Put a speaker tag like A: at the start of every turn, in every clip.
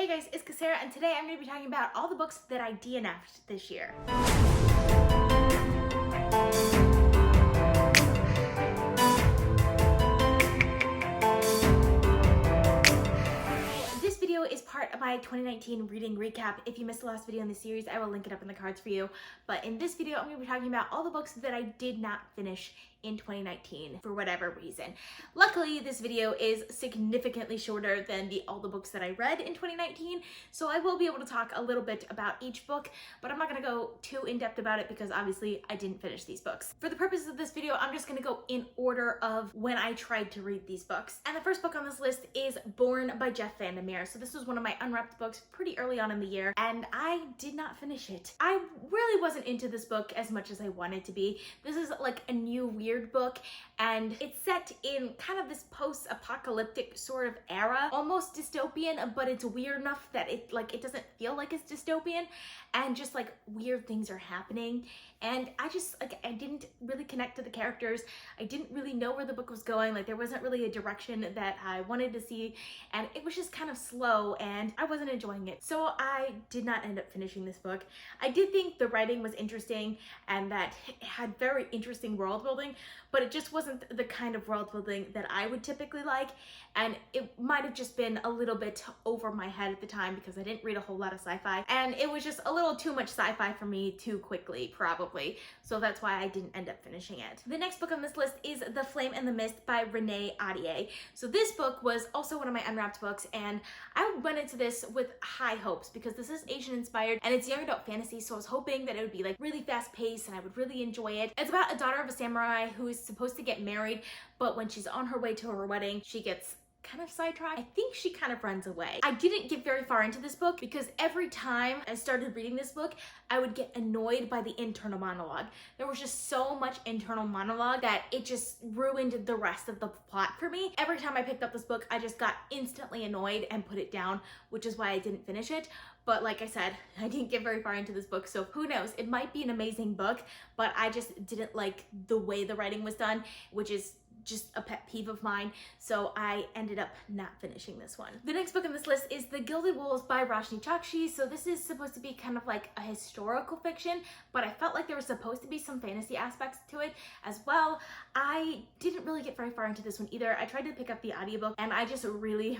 A: Hey guys, it's Cassera, and today I'm going to be talking about all the books that I DNF'd this year. This video is part of my 2019 reading recap. If you missed the last video in the series, I will link it up in the cards for you. But in this video, I'm going to be talking about all the books that I did not finish in 2019 for whatever reason. Luckily, this video is significantly shorter than all the books that I read in 2019, so I will be able to talk a little bit about each book, but I'm not going to go too in-depth about it because obviously I didn't finish these books. For the purposes of this video, I'm just going to go in order of when I tried to read these books. And the first book on this list is Bourne by Jeff Vandermeer. So this was one of my unwrapped books pretty early on in the year, and I did not finish it. I really wasn't into this book as much as I wanted to be. This is like a new weird book, and it's set in kind of this post-apocalyptic sort of era, almost dystopian, but it's weird enough that it doesn't feel like it's dystopian, and just like weird things are happening. And I didn't really connect to the characters. I didn't really know where the book was going. Like, there wasn't really a direction that I wanted to see, and it was just kind of slow, and I wasn't enjoying it. So I did not end up finishing this book. I did think the writing was interesting and that it had very interesting world building, but it just wasn't the kind of world building that I would typically like, and it might have just been a little bit over my head at the time because I didn't read a whole lot of sci-fi, and it was just a little too much sci-fi for me too quickly, probably. So that's why I didn't end up finishing it. The next book on this list is The Flame and the Mist by Renee Ahdieh. So this book was also one of my unwrapped books, and I went into this with high hopes because this is Asian inspired and it's young adult fantasy, so I was hoping that it would be like really fast paced and I would really enjoy it. It's about a daughter of a samurai who is supposed to get married, but when she's on her way to her wedding, she gets kind of sidetracked. I think she kind of runs away. I didn't get very far into this book because every time I started reading this book, I would get annoyed by the internal monologue. There was just so much internal monologue that it just ruined the rest of the plot for me. Every time I picked up this book, I just got instantly annoyed and put it down, which is why I didn't finish it. But like I said, I didn't get very far into this book, so who knows? It might be an amazing book, but I just didn't like the way the writing was done, which is just a pet peeve of mine, so I ended up not finishing this one. The next book on this list is The Gilded by Roshani Chokshi. So this is supposed to be kind of like a historical fiction, but I felt like there was supposed to be some fantasy aspects to it as well. I didn't really get very far into this one either. I tried to pick up the audiobook and I just really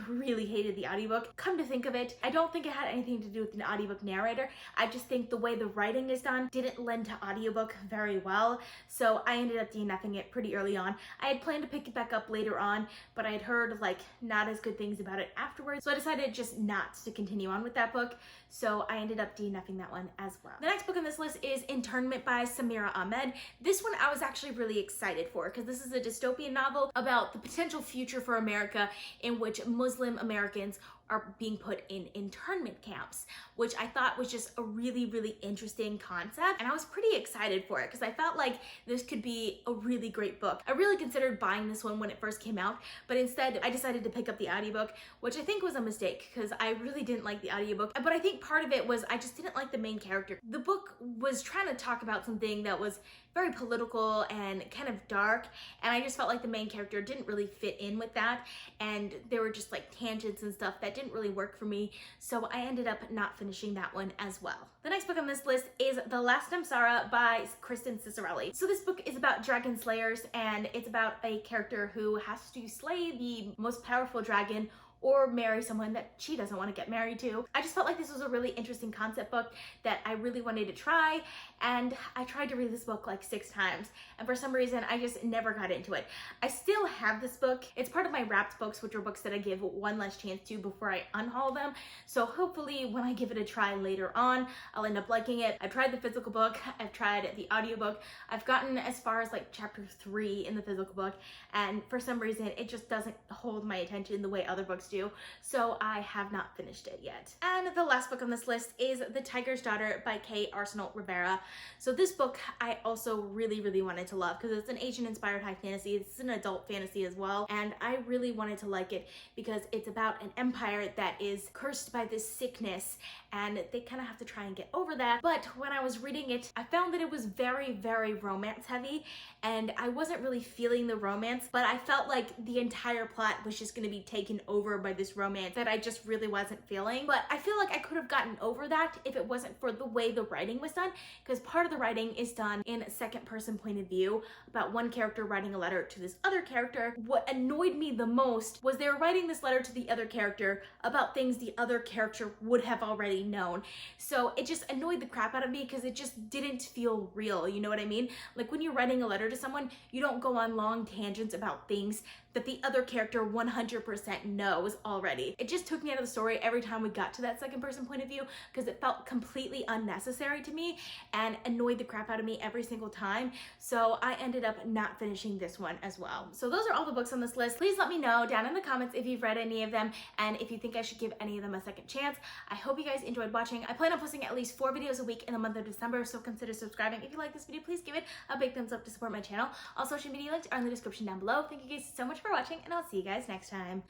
A: hated the audiobook. Come to think of it, I don't think it had anything to do with an audiobook narrator. I just think the way the writing is done didn't lend to audiobook very well, so I ended up DNFing it pretty early on. I had planned to pick it back up later on, but I had heard like not as good things about it afterwards, so I decided just not to continue on with that book, so I ended up DNFing that one as well. The next book on this list is Internment by Samira Ahmed. This one I was actually really excited for because this is a dystopian novel about the potential future for America in which Muslim Americans are being put in internment camps, which I thought was just a really interesting concept, and I was pretty excited for it because I felt like this could be a really great book. I really considered buying this one when it first came out, but instead I decided to pick up the audiobook, which I think was a mistake because I really didn't like the audiobook, but I think part of it was I just didn't like the main character. The book was trying to talk about something that was very political and kind of dark, and I just felt like the main character didn't really fit in with that, and there were just like tangents and stuff that didn't really work for me, so I ended up not finishing that one as well. The next book on this list is The Last Namsara by Kristen Ciccarelli. So this book is about dragon slayers, and it's about a character who has to slay the most powerful dragon or marry someone that she doesn't want to get married to. I just felt like this was a really interesting concept book that I really wanted to try, and I tried to read this book like 6 times, and for some reason I just never got into it. I still have this book. It's part of my wrapped books, which are books that I give one last chance to before I unhaul them, so hopefully when I give it a try later on, I'll end up liking it. I've tried the physical book, I've tried the audiobook, I've gotten as far as like chapter 3 in the physical book, and for some reason it just doesn't hold my attention the way other books do, so I have not finished it yet. And the last book on this list is The Tiger's Daughter by Arsenault Rivera. So this book I also really wanted to love because it's an Asian inspired high fantasy. It's an adult fantasy as well, and I really wanted to like it because it's about an empire that is cursed by this sickness, and they kind of have to try and get over that. But when I was reading it, I found that it was very romance heavy, and I wasn't really feeling the romance, but I felt like the entire plot was just going to be taken over over by this romance that I just really wasn't feeling. But I feel like I could have gotten over that if it wasn't for the way the writing was done, because part of the writing is done in a second person point of view about one character writing a letter to this other character. What annoyed me the most was they were writing this letter to the other character about things the other character would have already known. So it just annoyed the crap out of me because it just didn't feel real, you know what I mean? Like when you're writing a letter to someone, you don't go on long tangents about things that the other character 100% knows already. It just took me out of the story every time we got to that second person point of view because it felt completely unnecessary to me and annoyed the crap out of me every single time. So I ended up not finishing this one as well. So those are all the books on this list. Please let me know down in the comments if you've read any of them and if you think I should give any of them a second chance. I hope you guys enjoyed watching. I plan on posting at least 4 videos a week in the month of December, so consider subscribing. If you like this video, please give it a big thumbs up to support my channel. All social media links are in the description down below. Thank you guys so much for watching, and I'll see you guys next time.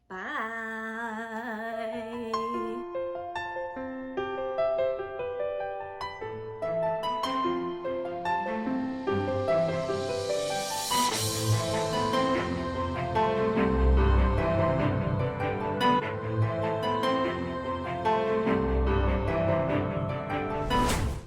A: Bye.